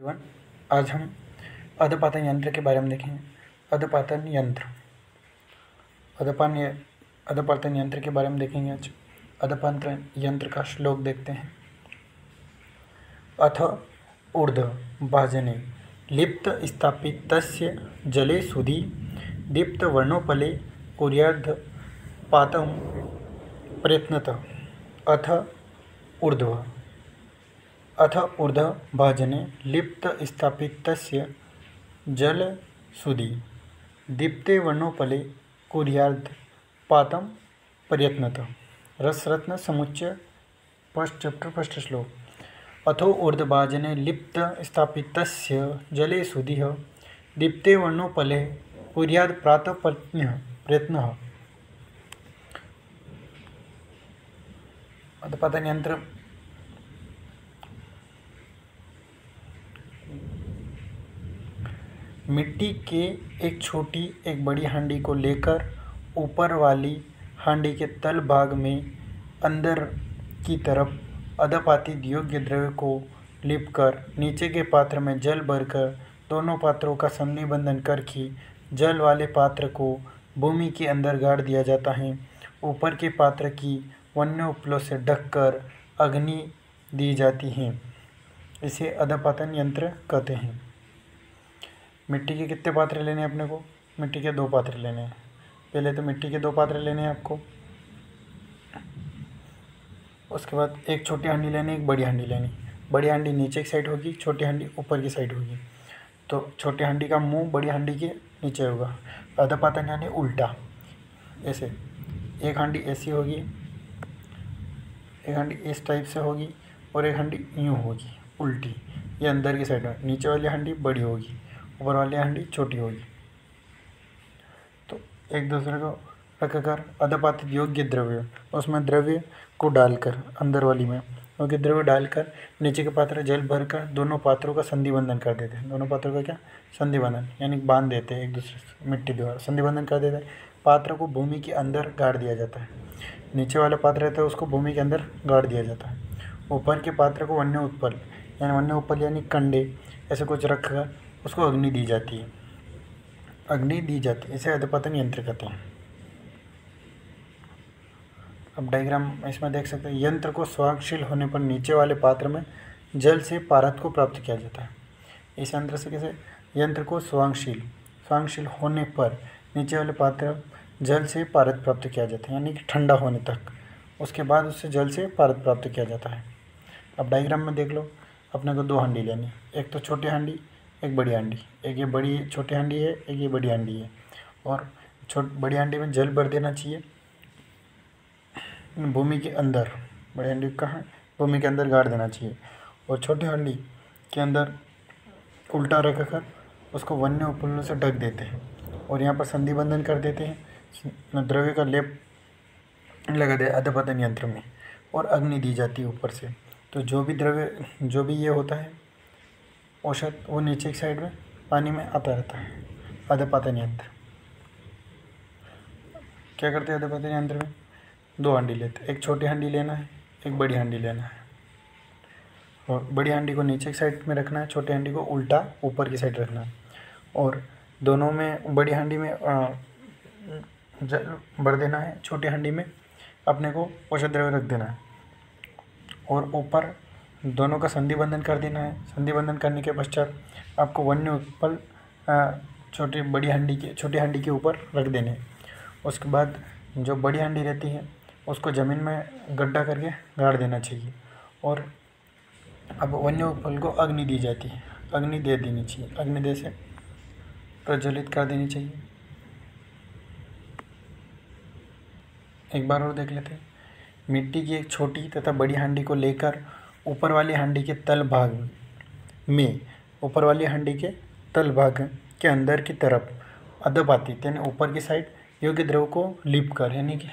एवं आज हम अधपातन यंत्र के बारे में देखेंगे। अधपातन यंत्र अधपातन यंत्र के बारे में देखेंगे आज। अधपातन यंत्र का श्लोक देखते हैं। अथ ऊर्ध्व भाजने लिप्त स्थापितस्य जले सुधी दीप्त वर्णोपले कुर्याद् पातं प्रयत्नतः। अथ ऊर्ध्व भाजने लिप्त स्थापितस्य जलसुधी दीप्ते वर्णोपले कुर्याद् पातं प्रयत्नतः। रसरत्न समुच्चय फर्स्ट चैप्टर फर्स्ट श्लोक। अथो ऊर्ध्वभाजने लिप्त स्थापितस्य जले सुधिः दीप्ते वर्णोपले कुर्याद् प्रातः प्रयत्नः। अधपातन यंत्र मिट्टी के एक छोटी एक बड़ी हांडी को लेकर ऊपर वाली हांडी के तल भाग में अंदर की तरफ अधपातित योग्य द्रव्य को लिपकर नीचे के पात्र में जल भरकर दोनों पात्रों का संधि बंधन करके जल वाले पात्र को भूमि के अंदर गाड़ दिया जाता है। ऊपर के पात्र की वन्य उपलों से ढककर अग्नि दी जाती है। इसे अधपातन यंत्र कहते हैं। मिट्टी के कितने पात्र लेने हैं अपने को? मिट्टी के 2 पात्र लेने हैं। पहले तो मिट्टी के 2 पात्र लेने हैं आपको। उसके बाद एक छोटी हांडी लेनी, एक बड़ी हांडी लेनी। बड़ी हांडी नीचे की साइड होगी, छोटी हांडी ऊपर की साइड होगी। तो छोटी हांडी का मुंह बड़ी हांडी के नीचे होगा। अधपातन यानी उल्टा, ऐसे एक हांडी ऐसी होगी, एक हांडी इस टाइप से होगी और एक हांडी यूँ होगी उल्टी। ये अंदर की साइड में। नीचे वाली हांडी बड़ी होगी, ऊपर वाली हांडी छोटी होगी। तो एक दूसरे को रखकर अधपातित योग्य द्रव्य, उसमें द्रव्य को डालकर अंदर वाली में योग्य द्रव्य डालकर नीचे के पात्र जल भरकर दोनों पात्रों का संधि बंधन कर देते हैं। दोनों पात्रों का क्या संधि बंधन यानी बांध देते हैं एक दूसरे से मिट्टी द्वारा संधि बंधन कर देते हैं। पात्र को भूमि के अंदर गाड़ दिया जाता है। नीचे वाला पात्र रहता है उसको भूमि के अंदर गाड़ दिया जाता है। ऊपर के पात्र को वन्य उपल यानी कंडे ऐसे कुछ रखकर उसको अग्नि दी जाती है। इसे अधपातन यंत्र कहते हैं। अब डायग्राम इसमें देख सकते हैं। यंत्र को स्वांगशील होने पर नीचे वाले पात्र में जल से पारद को प्राप्त किया जाता है। इस यंत्र से कैसे? यंत्र को स्वांगशील होने पर नीचे वाले पात्र जल से पारद प्राप्त किया जाता है यानी कि ठंडा होने तक। उसके बाद उससे जल से पारद प्राप्त किया जाता है। अब डायग्राम में देख लो, अपने को 2 हांडी लेनी। एक तो छोटी हांडी, एक बड़ी हांडी। एक ये बड़ी छोटी हांडी है, एक ये बड़ी हांडी है। और बड़ी हांडी में जल भर देना चाहिए भूमि के अंदर। बड़ी हांडी कहाँ? भूमि के अंदर गाड़ देना चाहिए। और छोटी हांडी के अंदर उल्टा रखकर उसको वन्य उपलों से ढक देते हैं और यहाँ पर संधि बंधन कर देते हैं। द्रव्य का लेप लगा दे अधपातन यंत्र में और अग्नि दी जाती है ऊपर से। तो जो भी ये होता है औषध, वो नीचे की साइड में पानी में आता रहता है। अधपातन यंत्र क्या करते हैं? अधपातन यंत्र में 2 हांडी लेते हैं। एक छोटी हांडी लेना है, एक बड़ी हांडी लेना है। और बड़ी हांडी को नीचे की साइड में रखना है, छोटी हांडी को उल्टा ऊपर की साइड रखना है। और दोनों में बड़ी हांडी में जल भर देना है, छोटी हांडी में अपने को औषध द्रव्य रख देना है और ऊपर दोनों का संधि बंधन कर देना है। संधि बंधन करने के पश्चात आपको वन्य उपल छोटी हांडी के ऊपर रख देने हैं। उसके बाद जो बड़ी हांडी रहती है उसको ज़मीन में गड्ढा करके गाड़ देना चाहिए। और अब वन्य उपल को अग्नि दी जाती है, अग्नि दे देनी चाहिए, अग्नि दे से प्रज्वलित कर देनी चाहिए। एक बार और देख लेते हैं। मिट्टी की एक छोटी तथा बड़ी हांडी को लेकर ऊपर वाली हांडी के तल भाग के अंदर की तरफ अधपातित यानी ऊपर की साइड योग्य द्रव को लीप कर, यानी कि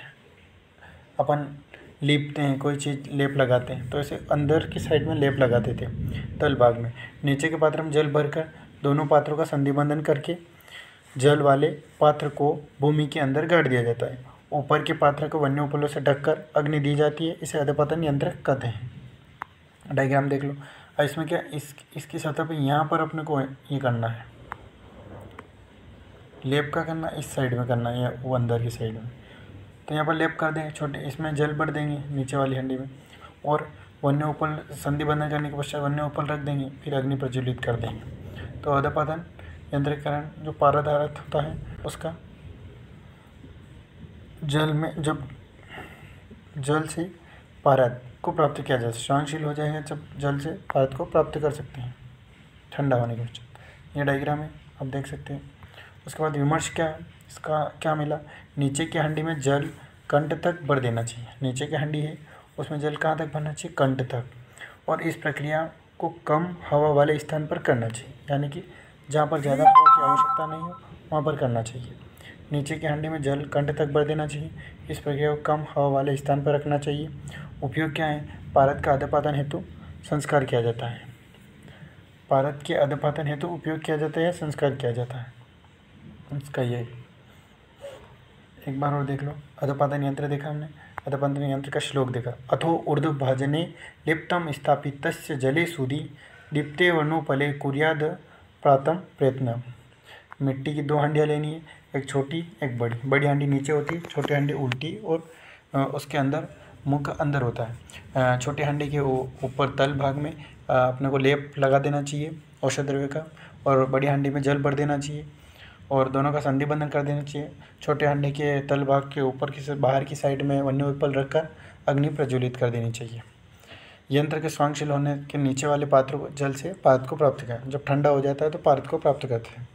अपन लीपते हैं, कोई चीज़ लेप लगाते हैं तो ऐसे अंदर की साइड में लेप लगाते थे तल भाग में। नीचे के पात्र में जल भरकर दोनों पात्रों का संधि बंधन करके जल वाले पात्र को भूमि के अंदर गाड़ दिया जाता है। ऊपर के पात्र को वन्य उपलों से ढककर अग्नि दी जाती है। इसे अधपातन यंत्र कहते हैं। डायग्राम देख लो। और इसमें क्या इसकी सतह पे यहाँ पर अपने को ये करना है, लेप का करना, इस साइड में करना है, वो अंदर की साइड में। तो यहाँ पर लेप कर देंगे छोटे, इसमें जल भर देंगे नीचे वाली हंडी में, और वन्य उपल संधि बंधन करने के पश्चात वन्य उपल रख देंगे, फिर अग्नि प्रज्वलित कर देंगे। तो अधपतन यंत्रीकरण जो पारद आरत होता है उसका जल में, जब जल से पारद को प्राप्त किया जाए, सहनशील हो जाएगा जब जल से पारद को प्राप्त कर सकते हैं ठंडा होने के पश्चात। ये डायग्राम है, आप देख सकते हैं। उसके बाद विमर्श क्या है, इसका क्या मिला, नीचे की हंडी में जल कंठ तक भर देना चाहिए। नीचे की हंडी है उसमें जल कहाँ तक भरना चाहिए, कंठ तक, और इस प्रक्रिया को कम हवा वाले स्थान पर करना चाहिए, यानी कि जहाँ पर ज़्यादा हवा की आवश्यकता नहीं हो वहाँ पर करना चाहिए। नीचे की हंडी में जल कंठ तक भर देना चाहिए, इस प्रक्रिया को कम हवा वाले स्थान पर रखना चाहिए। उपयोग क्या है, पारद का अधपातन हेतु संस्कार किया जाता है। पारद के अधपातन हेतु उपयोग किया जाता है, संस्कार किया जाता है, इसका ये एक बार और देख लो। अधपातन यंत्र देखा हमने, अधपातन यंत्र का श्लोक देखा। अथो ऊर्ध्वभाजने लिप्तम स्थापितस्य जले सुदी दीप्ते वर्णोपले कुर्याद प्रातम प्रयत्न। मिट्टी की 2 हांडियाँ लेनी है, एक छोटी एक बड़ी। बड़ी हांडी नीचे होती है, छोटी हांडी उल्टी, और उसके अंदर मुंह का अंदर होता है। छोटी हांडी के ऊपर तल भाग में अपने को लेप लगा देना चाहिए औषध द्रव्य का, और बड़ी हांडी में जल भर देना चाहिए, और दोनों का संधि बंधन कर देना चाहिए। छोटे हांडी के तल भाग के ऊपर की बाहर की साइड में वन्य उपल रखकर अग्नि प्रज्वलित कर देनी चाहिए। यंत्र के स्वांगशील होने के नीचे वाले पात्र को जल से पारद को प्राप्त करें। जब ठंडा हो जाता है तो पारद को प्राप्त करते हैं।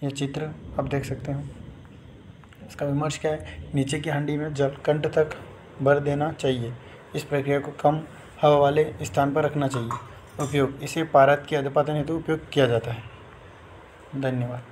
ये चित्र आप देख सकते हो। इसका विमर्श क्या है, नीचे की हांडी में जल कंठ तक भर देना चाहिए, इस प्रक्रिया को कम हवा वाले स्थान पर रखना चाहिए। उपयोग, इसे पारद के अधपातन हेतु उपयोग किया जाता है। धन्यवाद।